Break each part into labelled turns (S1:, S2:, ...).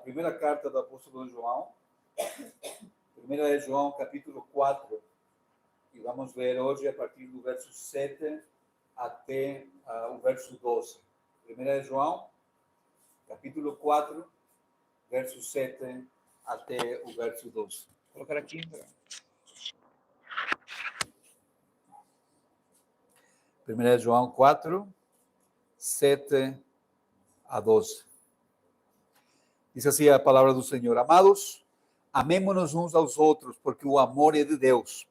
S1: primeira carta do apóstolo João, 1 João capítulo 4, e vamos ler hoje a partir do verso 7 até o verso 12. 1 João capítulo 4, verso 7 até o verso 12. Vou colocar aqui. 1 João 4, 7 a 12. Diz assim a palavra do Senhor: Amados, amemo-nos uns aos outros, porque o amor é de Deus.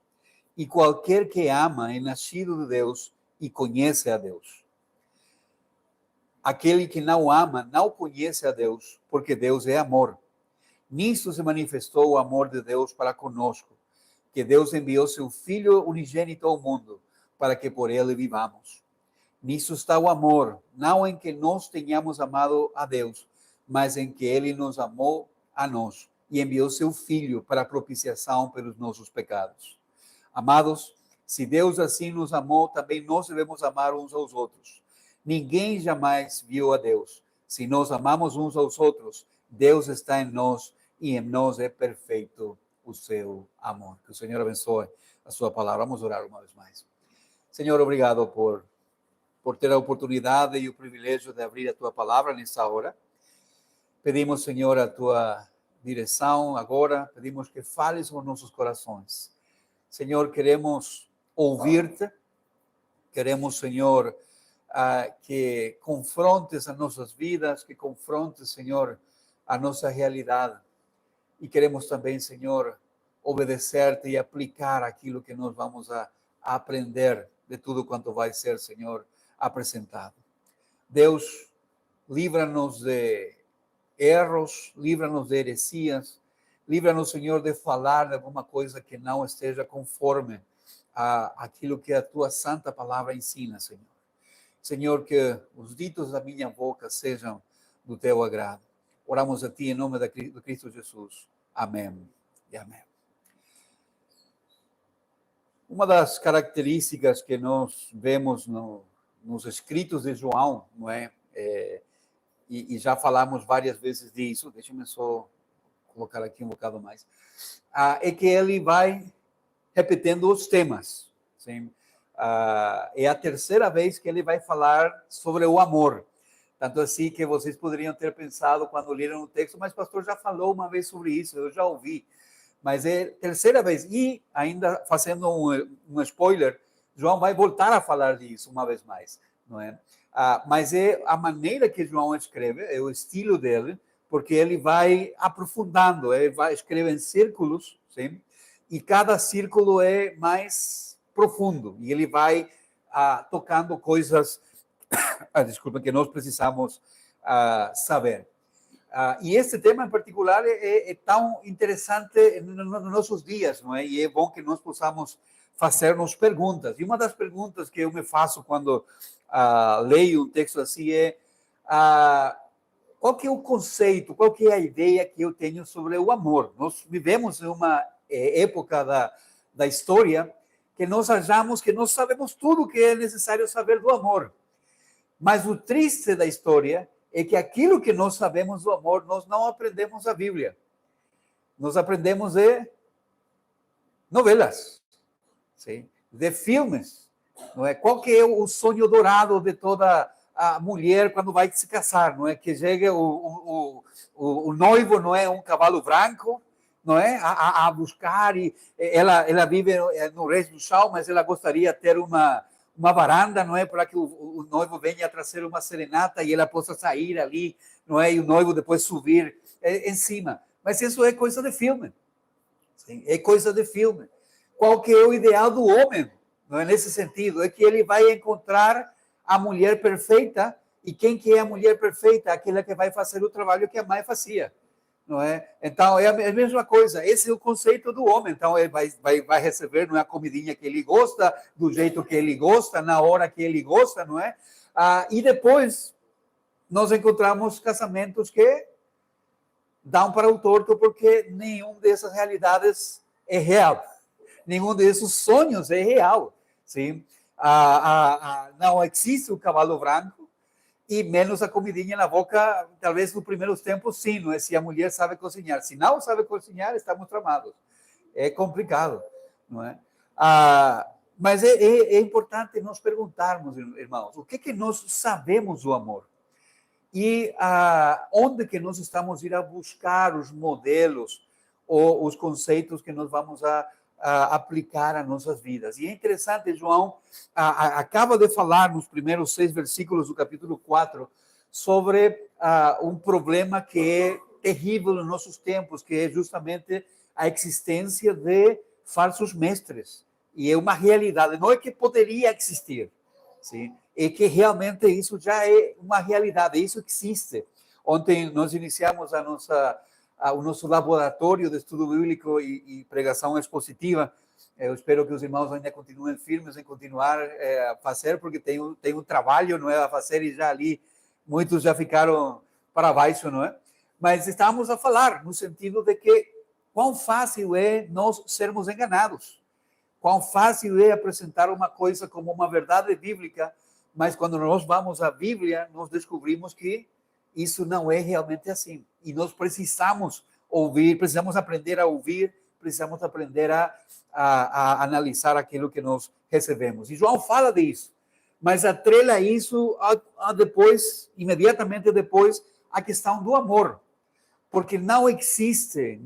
S1: E qualquer que ama é nascido de Deus e conhece a Deus. Aquele que não ama não conhece a Deus, porque Deus é amor. Nisto se manifestou o amor de Deus para conosco, que Deus enviou seu Filho unigênito ao mundo, para que por ele vivamos. Nisso está o amor, não em que nós tenhamos amado a Deus, mas em que ele nos amou a nós e enviou seu Filho para a propiciação pelos nossos pecados. Amados, se Deus assim nos amou, também nós devemos amar uns aos outros. Ninguém jamais viu a Deus. Se nós amamos uns aos outros, Deus está em nós e em nós é perfeito o seu amor. Que o Senhor abençoe a sua palavra. Vamos orar uma vez mais. Senhor, obrigado por ter a oportunidade e o privilégio de abrir a tua palavra nessa hora. Pedimos, Senhor, a tua direção agora. Pedimos que fales com nossos corações. Senhor, queremos ouvir-te. Queremos, Senhor, que confrontes as nossas vidas, que confrontes, Senhor, a nossa realidade. E queremos também, Senhor, obedecer-te e aplicar aquilo que nós vamos a aprender de tudo quanto vai ser, Senhor, apresentado. Deus, livra-nos de erros, livra-nos de heresias, livra-nos, Senhor, de falar de alguma coisa que não esteja conforme aquilo que a tua santa palavra ensina, Senhor. Senhor, que os ditos da minha boca sejam do teu agrado. Oramos a ti em nome do Cristo Jesus. Amém e amém. Uma das características que nós vemos nos escritos de João, não é? E já falamos várias vezes disso, deixa-me só colocar aqui um bocado mais, é que ele vai repetindo os temas. Sim? É a terceira vez que ele vai falar sobre o amor. Tanto assim que vocês poderiam ter pensado quando leram o texto, mas o pastor já falou uma vez sobre isso, eu já ouvi. Mas é a terceira vez. E ainda fazendo um spoiler, João vai voltar a falar disso uma vez mais. Não é? Mas é a maneira que João escreve, é o estilo dele, porque ele vai aprofundando, ele vai escrever em círculos, sim? E cada círculo é mais profundo, e ele vai tocando coisas, desculpa, que nós precisamos saber. E esse tema em particular é tão interessante nos nossos dias, não é? E é bom que nós possamos fazer-nos perguntas. E uma das perguntas que eu me faço quando leio um texto assim é qual que é o conceito, qual que é a ideia que eu tenho sobre o amor? Nós vivemos em uma época da história que nós achamos que nós sabemos tudo o que é necessário saber do amor. Mas o triste da história é que aquilo que nós sabemos do amor, nós não aprendemos a Bíblia. Nós aprendemos de novelas, sim? De filmes. Não é? Qual que é o sonho dourado de toda a mulher quando vai se casar? Não é? Que chegue o noivo, não é? Um cavalo branco, não é? A buscar, e ela vive no resto do chão, mas ela gostaria de ter uma varanda, não é? Para que o noivo venha trazer uma serenata e ela possa sair ali, não é? E o noivo depois subir em cima. Mas isso é coisa de filme. Sim? É coisa de filme. Qual que é o ideal do homem? Não é nesse sentido? É que ele vai encontrar a mulher perfeita, e quem que é a mulher perfeita? Aquela que vai fazer o trabalho que a mãe fazia. Não é? Então, é a mesma coisa. Esse é o conceito do homem. Então, ele vai receber, não é, a comidinha que ele gosta, do jeito que ele gosta, na hora que ele gosta, não é? E depois, nós encontramos casamentos que dão para o torto, porque nenhum dessas realidades é real. Nenhum desses sonhos é real. Sim? Não existe o cavalo branco, e menos a comidinha na boca, talvez nos primeiros tempos, sim, não é? Se a mulher sabe cozinhar. Se não sabe cozinhar, estamos tramados. É complicado, não é? Mas é importante nós perguntarmos, irmãos, o que nós sabemos do amor? E onde que nós estamos ir a buscar os modelos ou os conceitos que nós vamos a aplicar às nossas vidas. E é interessante, João acaba de falar nos primeiros 6 versículos do capítulo 4 sobre um problema que é terrível nos nossos tempos, que é justamente a existência de falsos mestres. E é uma realidade, não é que poderia existir, sim? É que realmente isso já é uma realidade, isso existe. Ontem nós iniciamos o nosso laboratório de estudo bíblico e pregação expositiva. Eu espero que os irmãos ainda continuem firmes em continuar a fazer, porque tem um trabalho, não é, a fazer, e já ali muitos já ficaram para baixo, não é? Mas estamos a falar no sentido de que quão fácil é nós sermos enganados, quão fácil é apresentar uma coisa como uma verdade bíblica, mas quando nós vamos à Bíblia, nós descobrimos que isso não é realmente assim. E nós precisamos ouvir, precisamos aprender a ouvir, precisamos aprender a analisar aquilo que nós recebemos. E João fala disso, mas atrela isso a depois, imediatamente depois, a questão do amor. Porque não existe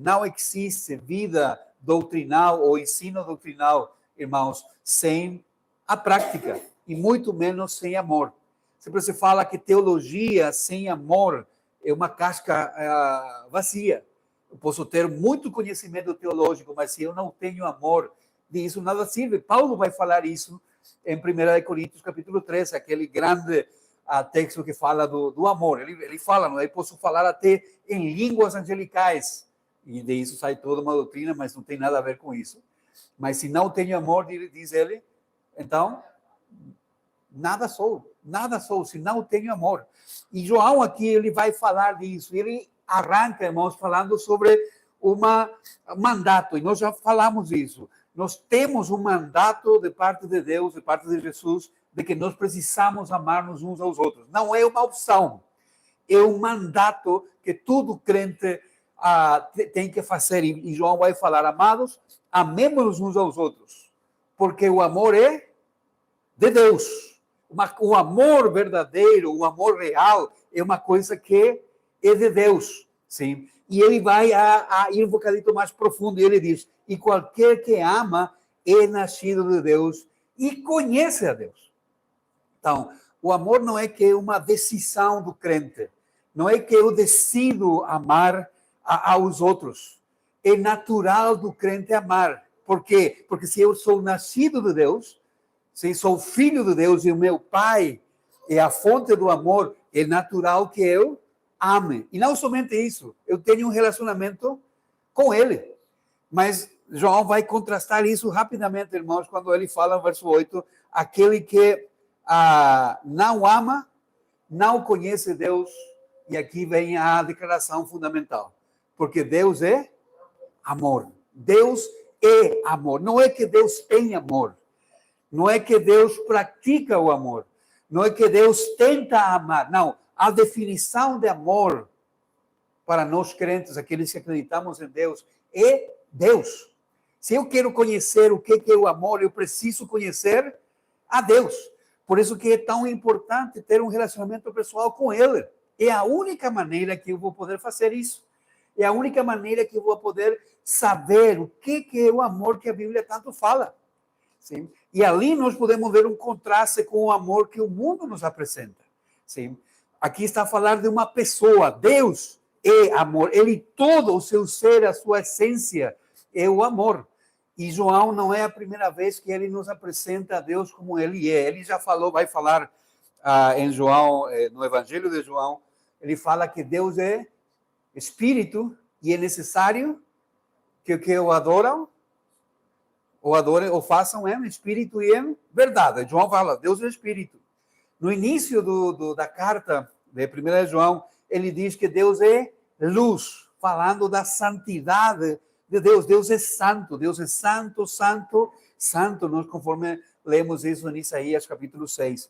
S1: vida doutrinal ou ensino doutrinal, irmãos, sem a prática, e muito menos sem amor. Sempre se fala que teologia sem amor é uma casca vazia. Eu posso ter muito conhecimento teológico, mas se eu não tenho amor, disso nada serve. Paulo vai falar isso em 1 Coríntios capítulo 3, aquele grande texto que fala do amor. Ele fala, não é? Eu posso falar até em línguas angelicais, e disso sai toda uma doutrina, mas não tem nada a ver com isso. Mas se não tenho amor, diz ele, então nada sou, se não tenho amor. E João aqui, ele vai falar disso, ele arranca, irmãos, falando sobre um mandato, e nós já falamos isso. Nós temos um mandato de parte de Deus, de parte de Jesus, de que nós precisamos amar-nos uns aos outros. Não é uma opção, é um mandato que todo crente tem que fazer. E João vai falar, amados, amemos-nos uns aos outros, porque o amor é de Deus. O amor verdadeiro, o amor real, é uma coisa que é de Deus, sim? E ele vai a ir um bocadinho mais profundo, e ele diz, e qualquer que ama é nascido de Deus e conhece a Deus. Então, o amor não é que é uma decisão do crente, não é que eu decido amar aos outros. É natural do crente amar. Por quê? Porque se eu sou nascido de Deus, se sou filho de Deus e o meu pai é a fonte do amor, é natural que eu ame. E não somente isso, eu tenho um relacionamento com ele. Mas João vai contrastar isso rapidamente, irmãos, quando ele fala no verso 8, aquele que não ama, não conhece Deus, e aqui vem a declaração fundamental, porque Deus é amor. Deus é amor. Não é que Deus tem amor, não é que Deus pratica o amor, não é que Deus tenta amar, não. A definição de amor para nós crentes, aqueles que acreditamos em Deus, é Deus. Se eu quero conhecer o que é o amor, eu preciso conhecer a Deus. Por isso que é tão importante ter um relacionamento pessoal com Ele. É a única maneira que eu vou poder fazer isso. É a única maneira que eu vou poder saber o que é o amor que a Bíblia tanto fala. Sim? E ali nós podemos ver um contraste com o amor que o mundo nos apresenta. Sim? Aqui está a falar de uma pessoa. Deus é amor. Ele, todo o seu ser, a sua essência, é o amor. E João não é a primeira vez que ele nos apresenta a Deus como ele é. Ele já falou, vai falar em João, no Evangelho de João, ele fala que Deus é espírito e é necessário que o adoram, ou adorem, ou façam em espírito e em verdade. João fala, Deus é espírito. No início da carta de 1 João, ele diz que Deus é luz, falando da santidade de Deus. Deus é santo, santo, santo. Nós, conforme lemos isso em Isaías capítulo 6.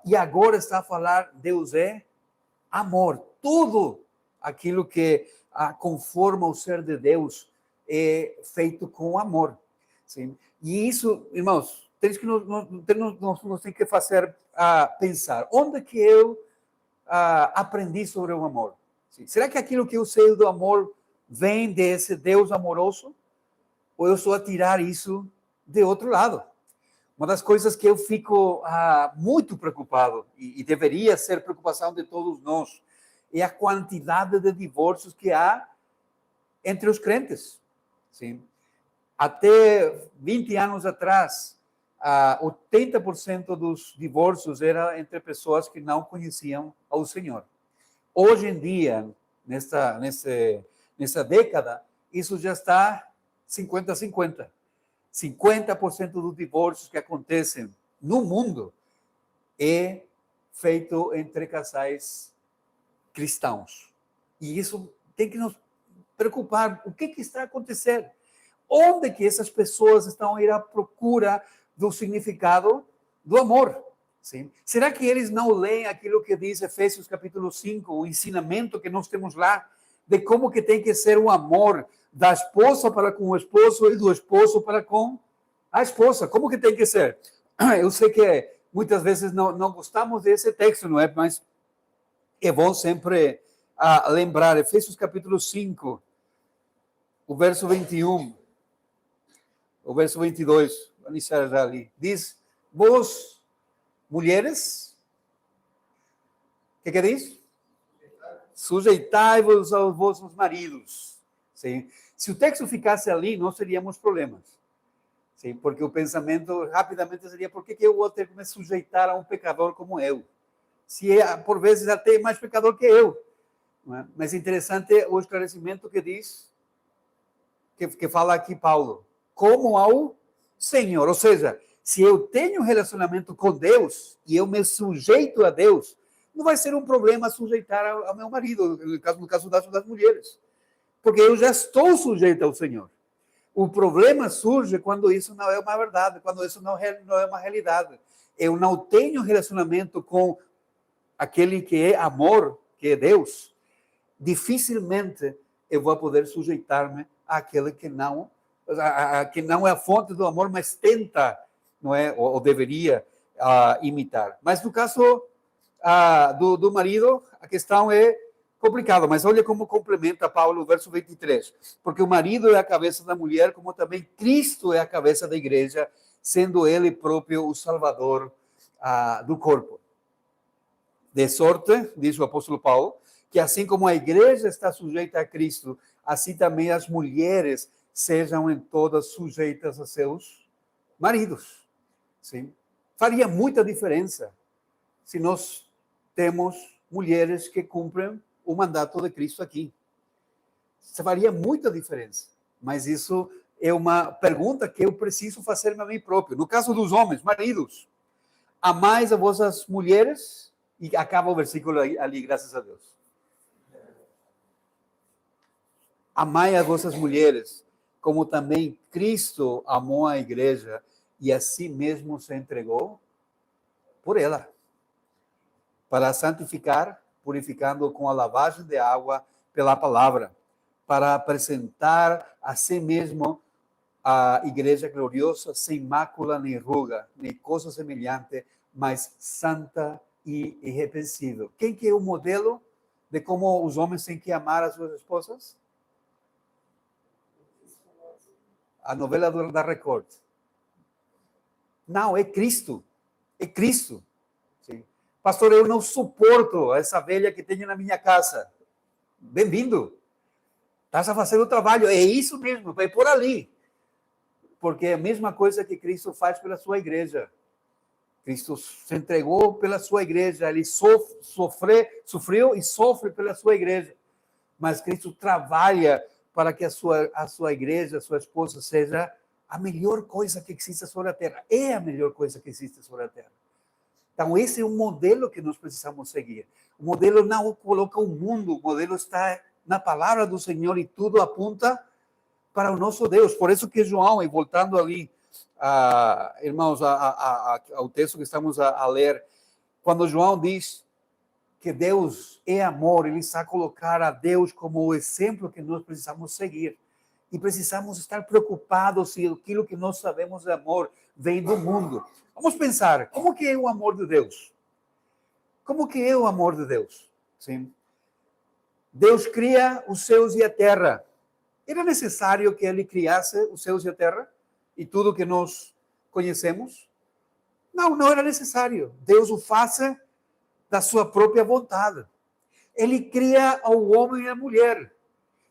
S1: E agora está a falar, Deus é amor. Tudo aquilo que conforma o ser de Deus é feito com amor. Sim? E isso, irmãos, temos que nos tem que fazer pensar. Onde que eu aprendi sobre o amor? Sim? Será que aquilo que eu sei do amor vem desse Deus amoroso? Ou eu sou a tirar isso de outro lado? Uma das coisas que eu fico muito preocupado, e deveria ser preocupação de todos nós, é a quantidade de divórcios que há entre os crentes. Sim? Até 20 anos atrás, 80% dos divórcios eram entre pessoas que não conheciam ao Senhor. Hoje em dia, nessa década, isso já está 50-50. 50% dos divórcios que acontecem no mundo é feito entre casais cristãos. E isso tem que nos preocupar. O que está acontecendo? Onde que essas pessoas estão a ir à procura do significado do amor? Sim? Será que eles não leem aquilo que diz Efésios capítulo 5, o ensinamento que nós temos lá, de como que tem que ser o amor da esposa para com o esposo e do esposo para com a esposa? Como que tem que ser? Eu sei que muitas vezes não gostamos desse texto, não é? Mas é bom sempre lembrar, Efésios capítulo 5, o verso 21, o verso 22, vou iniciar já ali, diz, vós, mulheres, o que diz? Sujeitai-vos aos vossos maridos. Sim? Se o texto ficasse ali, não teríamos problemas. Sim? Porque o pensamento rapidamente seria, por que eu vou ter que me sujeitar a um pecador como eu? Se é, por vezes, até mais pecador que eu. Não é? Mas interessante o esclarecimento que diz, que fala aqui Paulo, como ao Senhor. Ou seja, se eu tenho um relacionamento com Deus e eu me sujeito a Deus, não vai ser um problema sujeitar ao meu marido, no caso das mulheres. Porque eu já estou sujeito ao Senhor. O problema surge quando isso não é uma verdade, quando isso não é uma realidade. Eu não tenho relacionamento com aquele que é amor, que é Deus. Dificilmente eu vou poder sujeitar-me àquele que não é a fonte do amor, mas tenta, não é, ou deveria imitar. Mas no caso do marido, a questão é complicada, mas olha como complementa Paulo o verso 23. Porque o marido é a cabeça da mulher, como também Cristo é a cabeça da igreja, sendo ele próprio o salvador do corpo. De sorte, diz o apóstolo Paulo, que assim como a igreja está sujeita a Cristo, assim também as mulheres sejam em todas sujeitas a seus maridos. Sim? Faria muita diferença se nós temos mulheres que cumprem o mandato de Cristo aqui. Isso faria muita diferença. Mas isso é uma pergunta que eu preciso fazer a mim próprio. No caso dos homens, maridos, amais a vossas mulheres, e acaba o versículo ali, graças a Deus. Amai as vossas mulheres, como também Cristo amou a igreja e a si mesmo se entregou por ela, para santificar, purificando com a lavagem de água pela palavra, para apresentar a si mesmo a igreja gloriosa, sem mácula nem ruga, nem coisa semelhante, mas santa e irrepreensível. Quem que é o modelo de como os homens têm que amar as suas esposas? A novela da Record. Não, é Cristo. É Cristo. Sim. Pastor, eu não suporto essa velha que tenho na minha casa. Bem-vindo. Estás a fazer o trabalho. É isso mesmo, vai por ali. Porque é a mesma coisa que Cristo faz pela sua igreja. Cristo se entregou pela sua igreja. Ele sofreu e sofre pela sua igreja. Mas Cristo trabalha para que a sua igreja, a sua esposa, seja a melhor coisa que existe sobre a terra. É a melhor coisa que existe sobre a terra. Então, esse é um modelo que nós precisamos seguir. O modelo não coloca o mundo, o modelo está na palavra do Senhor e tudo aponta para o nosso Deus. Por isso que João, e voltando ali irmãos, ao texto que estamos a ler, quando João diz que Deus é amor, ele está a colocar a Deus como o exemplo que nós precisamos seguir. E precisamos estar preocupados se aquilo que nós sabemos de amor vem do mundo. Vamos pensar, como que é o amor de Deus? Como que é o amor de Deus? Sim. Deus cria os céus e a terra. Era necessário que ele criasse os céus e a terra? E tudo que nós conhecemos? Não, não era necessário. Deus o faça da sua própria vontade. Ele cria o homem e a mulher,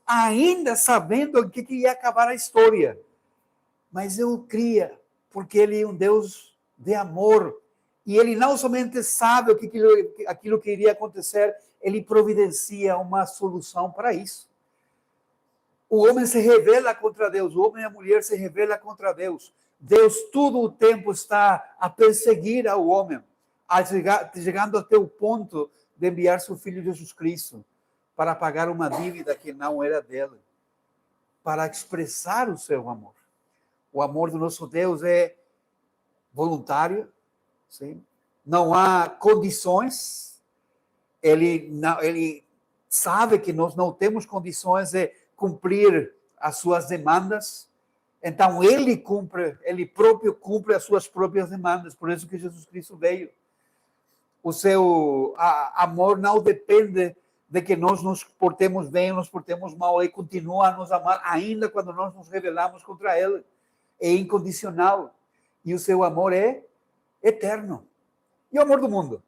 S1: ainda sabendo que ia acabar a história. Mas ele cria, porque ele é um Deus de amor. E ele não somente sabe aquilo que iria acontecer, ele providencia uma solução para isso. O homem se rebela contra Deus, o homem e a mulher se rebelam contra Deus. Deus todo o tempo está a perseguir ao homem, chegando até o ponto de enviar seu Filho Jesus Cristo para pagar uma dívida que não era dele, para expressar o seu amor. O amor do nosso Deus é voluntário, sim? Não há condições, ele sabe que nós não temos condições de cumprir as suas demandas, então ele próprio cumpre as suas próprias demandas, por isso que Jesus Cristo veio. O seu amor não depende de que nós nos portemos bem ou nos portemos mal, ele continua a nos amar, ainda quando nós nos rebelamos contra ele, é incondicional, e o seu amor é eterno. E o amor do mundo?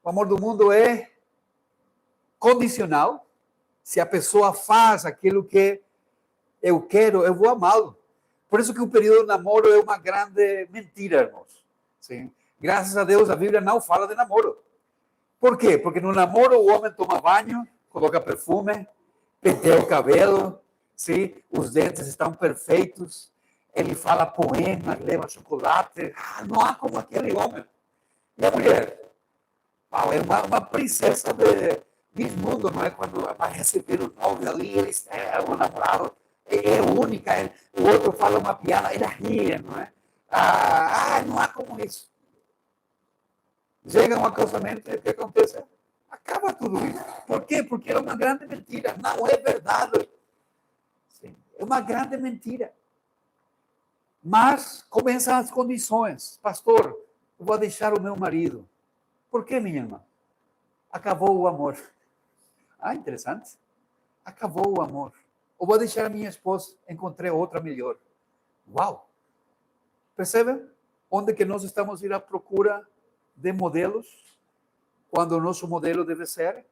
S1: O amor do mundo é condicional. Se a pessoa faz aquilo que eu quero, eu vou amá-lo. Por isso que o período de namoro é uma grande mentira, irmãos. Sim? Graças a Deus, a Bíblia não fala de namoro. Por quê? Porque no namoro o homem toma banho, coloca perfume, penteia o cabelo, sim? Os dentes estão perfeitos, ele fala poemas, leva chocolate. Não há como aquele homem. E a mulher? É uma princesa de mundo, não é? Quando aparece pelo nome ali, ele é o namorado, é única, o outro fala uma piada, ele ri, não é? Não há como isso. Chega um casamento, o que acontece? Acaba tudo isso. Por quê? Porque é uma grande mentira, não é verdade. Sim, é uma grande mentira. Mas começam as condições. Pastor, eu vou deixar o meu marido. Por quê, minha irmã? Acabou o amor. Interessante. Acabou o amor. Eu vou deixar a minha esposa, encontrei outra melhor. Uau! Percebe? Onde que nós estamos ir à procura de modelos, quando o nosso modelo deve ser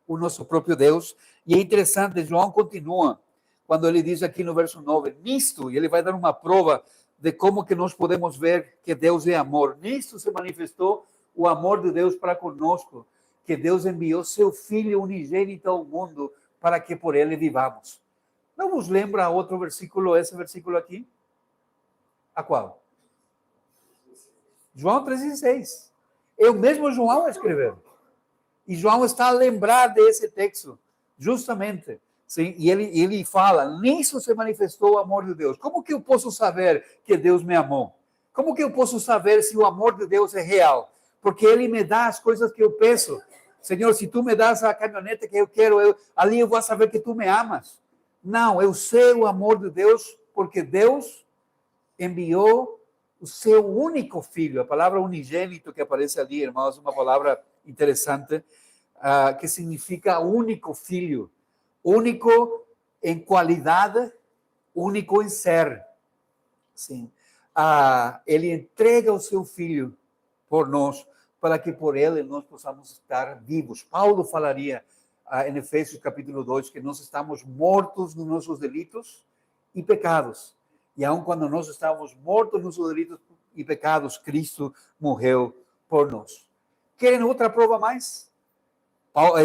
S1: o nosso próprio Deus. E é interessante, João continua, quando ele diz aqui no verso 9, nisto, e ele vai dar uma prova de como que nós podemos ver que Deus é amor. Nisto se manifestou o amor de Deus para conosco, que Deus enviou seu Filho unigênito ao mundo para que por ele vivamos. Não vos lembra outro versículo, esse versículo aqui? A qual? João 3,6. É o mesmo João escreveu. E João está a lembrar desse texto, justamente. Sim? E ele fala, nisso se manifestou o amor de Deus. Como que eu posso saber que Deus me amou? Como que eu posso saber se o amor de Deus é real? Porque ele me dá as coisas que eu peço. Senhor, se tu me das a caminhonete que eu quero, ali eu vou saber que tu me amas. Não, eu sei o amor de Deus, porque Deus enviou o seu único filho. A palavra unigênito que aparece ali, irmãos, é uma palavra interessante, que significa único filho. Único em qualidade, único em ser. Sim. Ele entrega o seu filho por nós, para que por ele nós possamos estar vivos. Paulo falaria em Efésios capítulo 2 que nós estamos mortos nos nossos delitos e pecados. E aun quando nós estávamos mortos nos delitos e pecados, Cristo morreu por nós. Querem outra prova mais?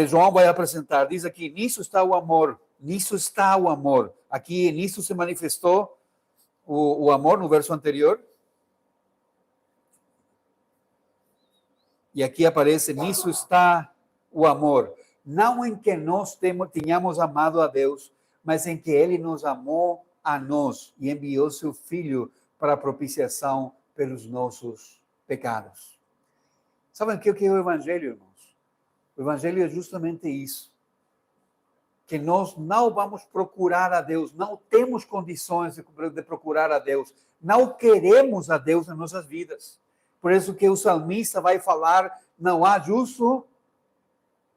S1: João vai apresentar, diz aqui, nisso está o amor, nisso está o amor. Aqui, nisso se manifestou o amor no verso anterior. E aqui aparece, nisso está o amor. Não em que nós tenhamos amado a Deus, mas em que Ele nos amou a nós e enviou seu Filho para a propiciação pelos nossos pecados. Sabem o que é o Evangelho, irmãos? O Evangelho é justamente isso. Que nós não vamos procurar a Deus, não temos condições de procurar a Deus, não queremos a Deus nas nossas vidas. Por isso que o salmista vai falar, não há justo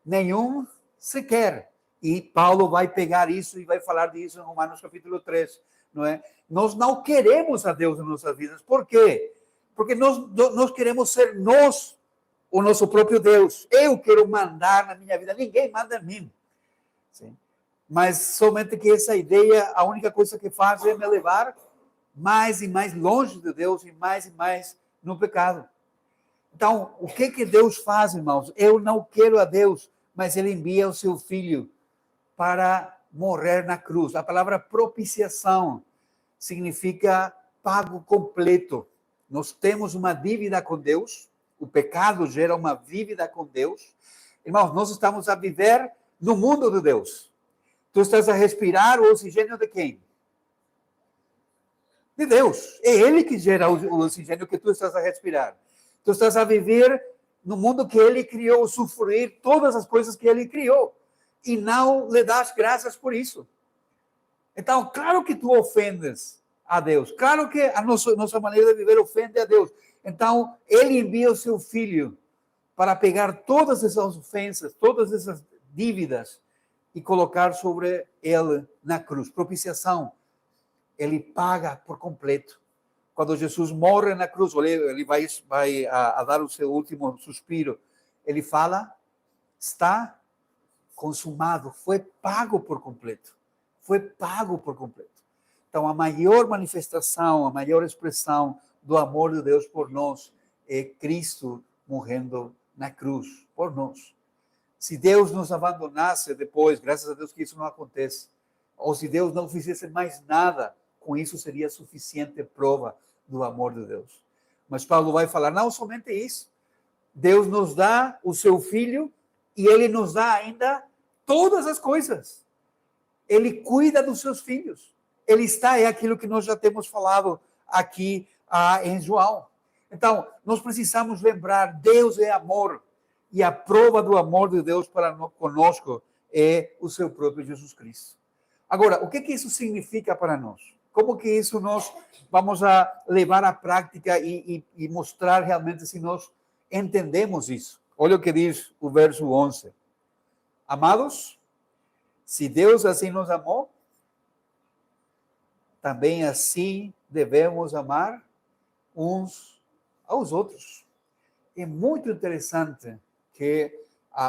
S1: nenhum sequer. E Paulo vai pegar isso e vai falar disso em Romanos capítulo 3, não é? Nós não queremos a Deus nas nossas vidas. Por quê? Porque nós queremos ser nós, o nosso próprio Deus. Eu quero mandar na minha vida, ninguém manda em mim. Sim. Mas somente que essa ideia, a única coisa que faz é me levar mais e mais longe de Deus e mais no pecado. Então, o que Deus faz, irmãos? Eu não quero a Deus, mas Ele envia o seu Filho para morrer na cruz. A palavra propiciação significa pago completo. Nós temos uma dívida com Deus, o pecado gera uma dívida com Deus. Irmãos, nós estamos a viver no mundo de Deus. Tu estás a respirar o oxigênio de quem? De Deus. É Ele que gera o oxigênio que tu estás a respirar. Tu estás a viver no mundo que Ele criou, sofrer todas as coisas que Ele criou. E não lhe das graças por isso. Então, claro que tu ofendes a Deus. Claro que a nossa maneira de viver ofende a Deus. Então, Ele envia o seu Filho para pegar todas essas ofensas, todas essas dívidas e colocar sobre Ele na cruz. Propiciação. Ele paga por completo. Quando Jesus morre na cruz, ele vai a dar o seu último suspiro. Ele fala, está consumado, foi pago por completo. Foi pago por completo. Então, a maior manifestação, a maior expressão do amor de Deus por nós é Cristo morrendo na cruz por nós. Se Deus nos abandonasse depois, graças a Deus que isso não acontece, ou se Deus não fizesse mais nada, com isso seria suficiente prova do amor de Deus. Mas Paulo vai falar, não somente isso. Deus nos dá o seu Filho e Ele nos dá ainda todas as coisas. Ele cuida dos seus filhos. Ele está, é aquilo que nós já temos falado aqui em João. Então, nós precisamos lembrar, Deus é amor. E a prova do amor de Deus para conosco é o seu próprio Jesus Cristo. Agora, o que isso significa para nós? Como que isso nós vamos a levar à prática e mostrar realmente se nós entendemos isso? Olha o que diz o verso 11. Amados, se Deus assim nos amou, também assim devemos amar uns aos outros. É muito interessante que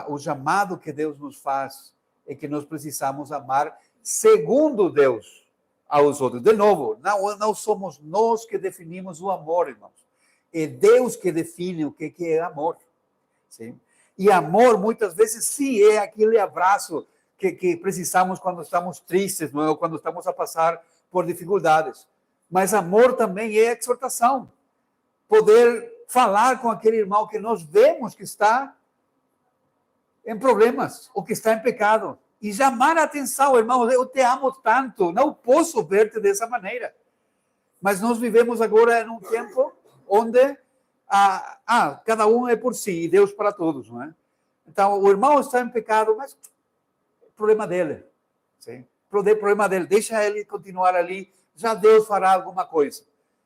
S1: o chamado que Deus nos faz é que nós precisamos amar segundo Deus aos outros. De novo, não somos nós que definimos o amor, irmãos. É Deus que define o que é amor. Sim? E amor, muitas vezes, sim, é aquele abraço que precisamos quando estamos tristes, não é? Ou quando estamos a passar por dificuldades. Mas amor também é exortação. Poder falar com aquele irmão que nós vemos que está em problemas, ou que está em pecado. E chamar a atenção, irmão, eu te amo tanto, não posso ver-te dessa maneira. Mas nós vivemos agora em um tempo onde cada um é por si e Deus para todos, não é? Então, o irmão está em pecado, mas problema dele. Sim? Problema dele, deixa ele continuar ali, já Deus fará alguma coisa.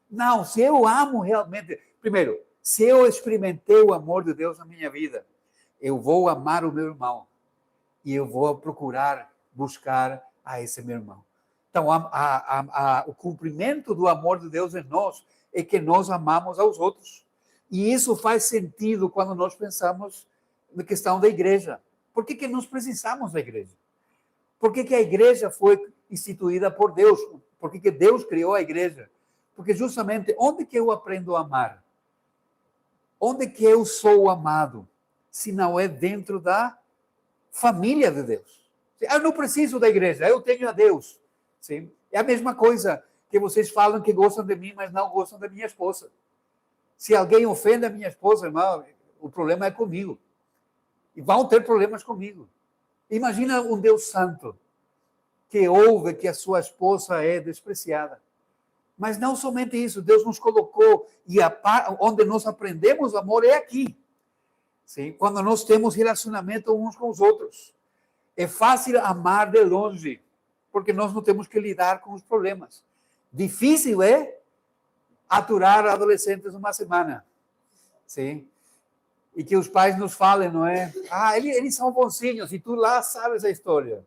S1: Não, se eu amo realmente... Primeiro, se eu experimentei o amor de Deus na minha vida, eu vou amar o meu irmão e eu vou procurar buscar a esse meu irmão. Então, o cumprimento do amor de Deus em nós é que nós amamos aos outros. E isso faz sentido quando nós pensamos na questão da igreja. Por que nós precisamos da igreja? Por que a igreja foi instituída por Deus? Por que Deus criou a igreja? Porque justamente, onde que eu aprendo a amar? Onde que eu sou amado? Se não é dentro da família de Deus. Eu não preciso da igreja, eu tenho a Deus. Sim? É a mesma coisa que vocês falam que gostam de mim, mas não gostam da minha esposa. Se alguém ofende a minha esposa, irmão, o problema é comigo. E vão ter problemas comigo. Imagina um Deus santo que ouve que a sua esposa é despreciada. Mas não somente isso, Deus nos colocou, e onde nós aprendemos amor é aqui. Sim? Quando nós temos relacionamento uns com os outros. É fácil amar de longe, porque nós não temos que lidar com os problemas. Difícil é aturar adolescentes uma semana. Sim? E que os pais nos falem, não é? Eles são bonzinhos, e tu lá sabes a história.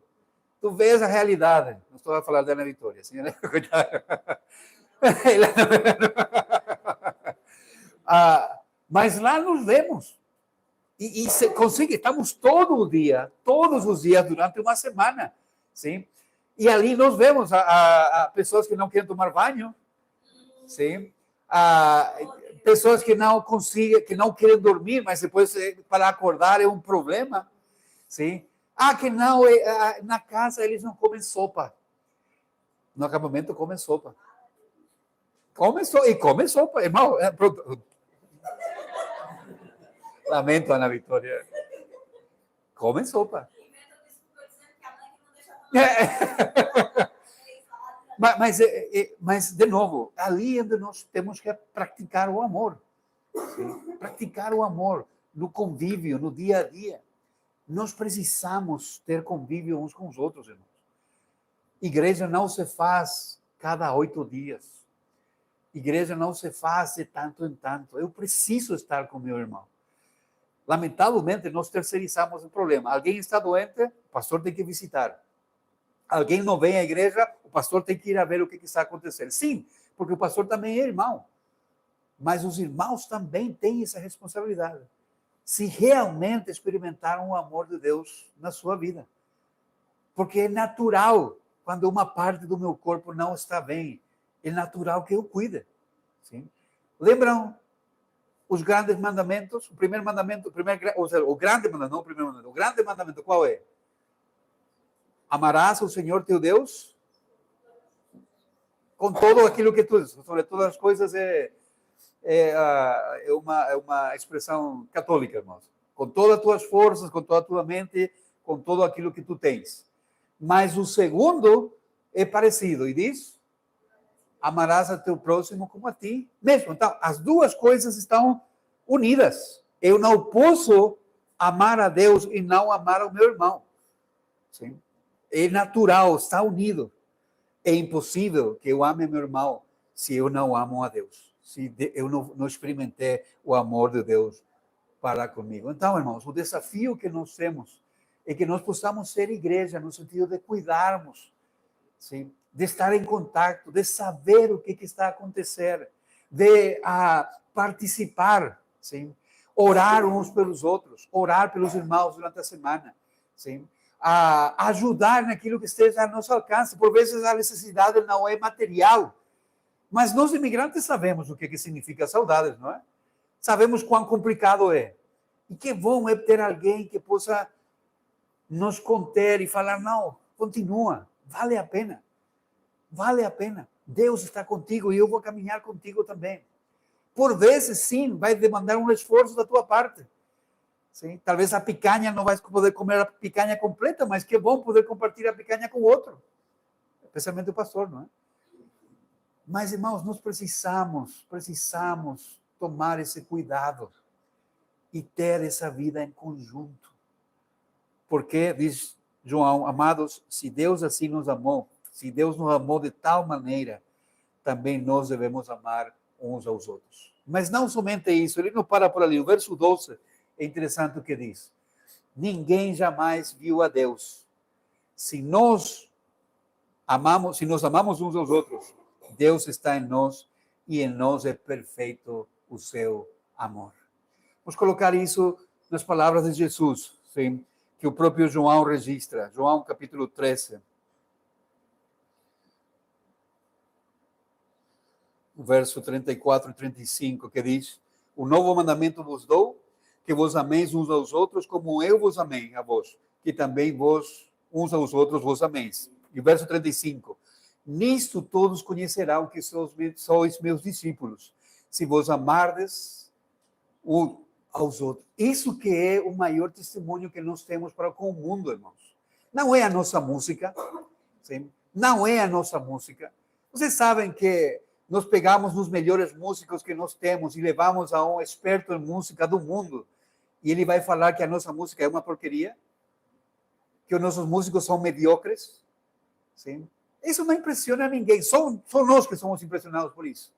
S1: Tu vês a realidade. Não estou a falar da Ana Vitória, sim, né? Mas lá nos vemos. E se consegue, estamos todos os dias, durante uma semana. Sim? E ali nós vemos a pessoas que não querem tomar banho. Sim? Pessoas que não conseguem, que não querem dormir, mas depois para acordar é um problema. Sim? Que não, na casa eles não comem sopa. No acampamento comem sopa. Comem sopa, irmão. Lamento, Ana Vitória. Comem sopa. Mas, de novo, ali onde nós temos que praticar o amor. Sim? Praticar o amor no convívio, no dia a dia. Nós precisamos ter convívio uns com os outros, irmãos. Igreja não se faz cada 8 dias. Igreja não se faz de tanto em tanto. Eu preciso estar com meu irmão. Lamentavelmente, nós terceirizamos o problema. Alguém está doente, o pastor tem que visitar. Alguém não vem à igreja, o pastor tem que ir a ver o que está acontecendo. Sim, porque o pastor também é irmão. Mas os irmãos também têm essa responsabilidade. Se realmente experimentaram o amor de Deus na sua vida. Porque é natural, quando uma parte do meu corpo não está bem, é natural que eu cuide. Sim? Lembram os grandes mandamentos? O primeiro mandamento, o grande mandamento, não o primeiro mandamento, o grande mandamento qual é? Amarás o Senhor teu Deus com todo aquilo que tu, sobre todas as coisas, é uma expressão católica, irmãos. Com todas as tuas forças, com toda a tua mente, com tudo aquilo que tu tens. Mas o segundo é parecido, e diz: amarás a teu próximo como a ti mesmo. Então, as duas coisas estão unidas. Eu não posso amar a Deus e não amar o meu irmão. Sim? É natural, está unido. É impossível que eu ame meu irmão se eu não amo a Deus. Se eu não experimentei o amor de Deus para comigo. Então, irmãos, o desafio que nós temos é que nós possamos ser igreja no sentido de cuidarmos, sim? De estar em contato, de saber o que está acontecendo, de participar, sim? Orar uns pelos outros, orar pelos irmãos durante a semana, sim? Ajudar naquilo que esteja a nosso alcance. Por vezes a necessidade não é material, mas nós imigrantes sabemos o que significa saudades, não é? Sabemos quão complicado é. E que bom é ter alguém que possa nos conter e falar: não, continua, vale a pena. Vale a pena. Deus está contigo e eu vou caminhar contigo também. Por vezes, sim, vai demandar um esforço da tua parte. Sim? Talvez a picanha não vai poder comer a picanha completa, mas que bom poder compartilhar a picanha com o outro. Especialmente o pastor, não é? Mas, irmãos, nós precisamos tomar esse cuidado e ter essa vida em conjunto. Porque, diz João, amados, se Deus assim nos amou, se Deus nos amou de tal maneira, também nós devemos amar uns aos outros. Mas não somente isso, ele não para por ali. O verso 12 é interessante o que diz: ninguém jamais viu a Deus. Se nós amamos uns aos outros, Deus está em nós e em nós é perfeito o seu amor. Vamos colocar isso nas palavras de Jesus, sim, que o próprio João registra. João capítulo 13. O verso 34 e 35, que diz: o novo mandamento vos dou, que vos ameis uns aos outros, como eu vos amei a vós, que também vos, uns aos outros, vos ameis. E o verso 35, nisto todos conhecerão que sois meus discípulos, se vos amardes uns aos outros. Isso que é o maior testemunho que nós temos para com o mundo, irmãos. Não é a nossa música, sim? Não é a nossa música. Vocês sabem que nós pegamos os melhores músicos que nós temos e levamos a um experto em música do mundo, e ele vai falar que a nossa música é uma porqueria, que os nossos músicos são mediocres. Sim? Isso não impressiona ninguém, só nós que somos impressionados por isso.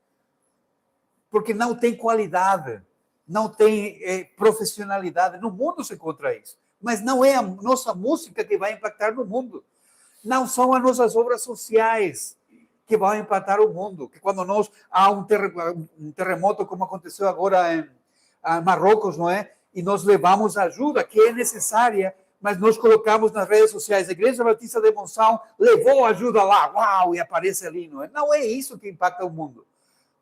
S1: Porque não tem qualidade, não tem profissionalidade. No mundo se encontra isso, mas não é a nossa música que vai impactar no mundo. Não são as nossas obras sociais que vão impactar o mundo. Que quando há um terremoto, como aconteceu agora em Marrocos, não é? E nós levamos ajuda que é necessária, mas nós colocamos nas redes sociais, a Igreja Batista de Monção levou ajuda lá, uau, e aparece ali, não é? Não é isso que impacta o mundo.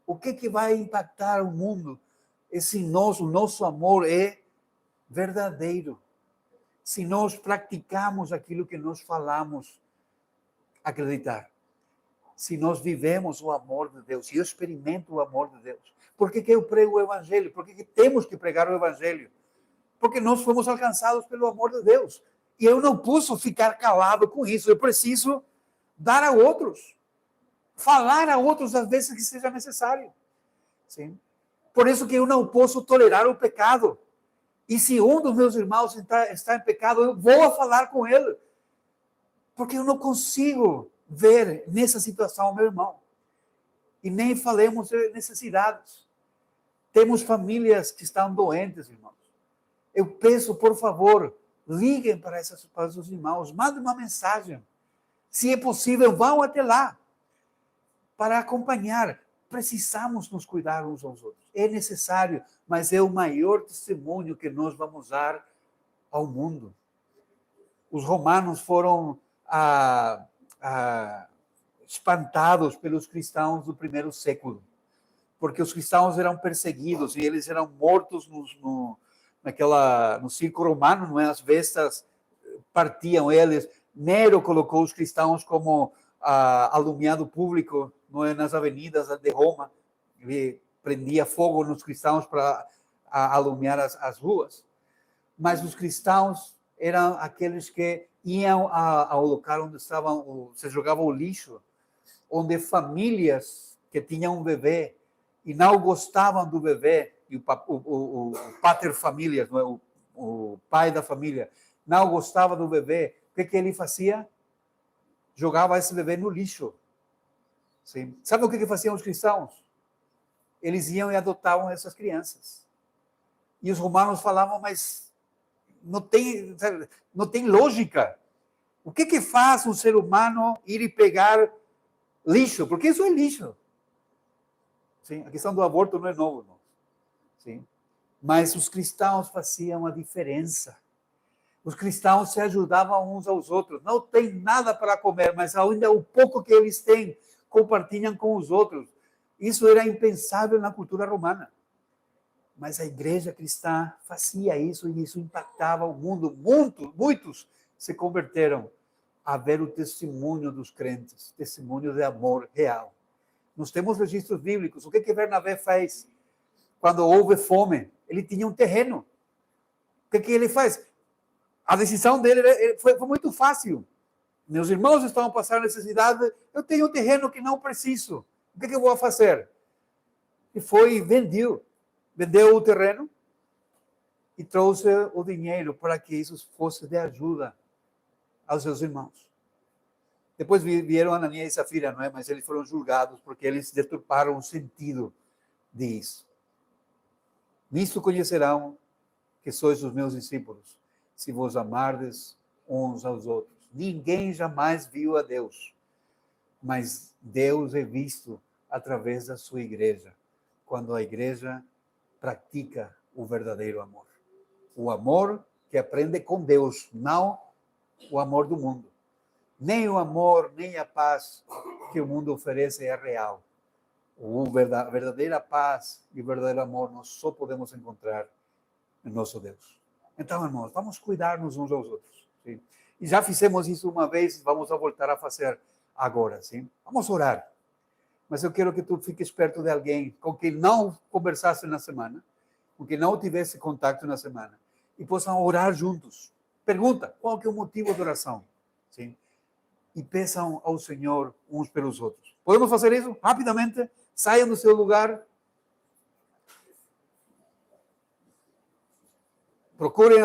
S1: O que vai impactar o mundo é se o nosso amor é verdadeiro. Se nós praticamos aquilo que nós falamos acreditar. Se nós vivemos o amor de Deus, e eu experimento o amor de Deus. Por que eu prego o Evangelho? Por que temos que pregar o Evangelho? Porque nós fomos alcançados pelo amor de Deus. E eu não posso ficar calado com isso. Eu preciso dar a outros. Falar a outros às vezes que seja necessário. Sim? Por isso que eu não posso tolerar o pecado. E se um dos meus irmãos está em pecado, eu vou falar com ele. Porque eu não consigo ver nessa situação o meu irmão. E nem falemos de necessidades. Temos famílias que estão doentes, irmãos. Eu peço, por favor, liguem para os irmãos, mandem uma mensagem. Se é possível, vão até lá para acompanhar. Precisamos nos cuidar uns aos outros. É necessário, mas é o maior testemunho que nós vamos dar ao mundo. Os romanos foram espantados pelos cristãos do primeiro século, porque os cristãos eram perseguidos e eles eram mortos no circo romano, não é? As bestas partiam eles. Nero colocou os cristãos como alumiado público, não é? Nas avenidas de Roma. Ele prendia fogo nos cristãos para alumiar as ruas. Mas os cristãos eram aqueles que iam ao local onde se jogava o lixo, onde famílias que tinham um bebê e não gostavam do bebê, e o pater família, não é? O pai da família, não gostava do bebê, o que ele fazia? Jogava esse bebê no lixo. Sim. Sabe o que faziam os cristãos? Eles iam e adotavam essas crianças. E os romanos falavam, mas não tem lógica. O que faz um ser humano ir e pegar lixo? Porque isso é lixo. Sim, a questão do aborto não é novo, não. Sim. Mas os cristãos faziam a diferença. Os cristãos se ajudavam uns aos outros. Não tem nada para comer, mas ainda o pouco que eles têm, compartilham com os outros. Isso era impensável na cultura romana. Mas a igreja cristã fazia isso e isso impactava o mundo. Muitos se converteram a ver o testemunho dos crentes, testemunho de amor real. Nós temos registros bíblicos. O que Bernabé fez quando houve fome? Ele tinha um terreno. O que ele faz? A decisão dele foi muito fácil. Meus irmãos estavam passando necessidade, eu tenho um terreno que não preciso. O que eu vou fazer? E foi e vendeu o terreno e trouxe o dinheiro para que isso fosse de ajuda aos seus irmãos. Depois vieram Ananias e Safira, não é? Mas eles foram julgados porque eles deturparam o sentido disso. Nisto conhecerão que sois os meus discípulos, se vos amardes uns aos outros. Ninguém jamais viu a Deus, mas Deus é visto através da sua igreja, quando a igreja pratica o verdadeiro amor. O amor que aprende com Deus, não o amor do mundo. Nem o amor, nem a paz que o mundo oferece é real. A verdadeira paz e o verdadeiro amor nós só podemos encontrar em nosso Deus. Então, irmãos, vamos cuidar-nos uns aos outros. Sim? E já fizemos isso uma vez, vamos voltar a fazer agora. Sim? Vamos orar. Mas eu quero que tu fiques perto de alguém com quem não conversasse na semana, com quem não tivesse contato na semana, e possam orar juntos. Pergunta, qual que é o motivo da oração? Sim? E peçam ao Senhor uns pelos outros. Podemos fazer isso rapidamente? Saiam do seu lugar. Procurem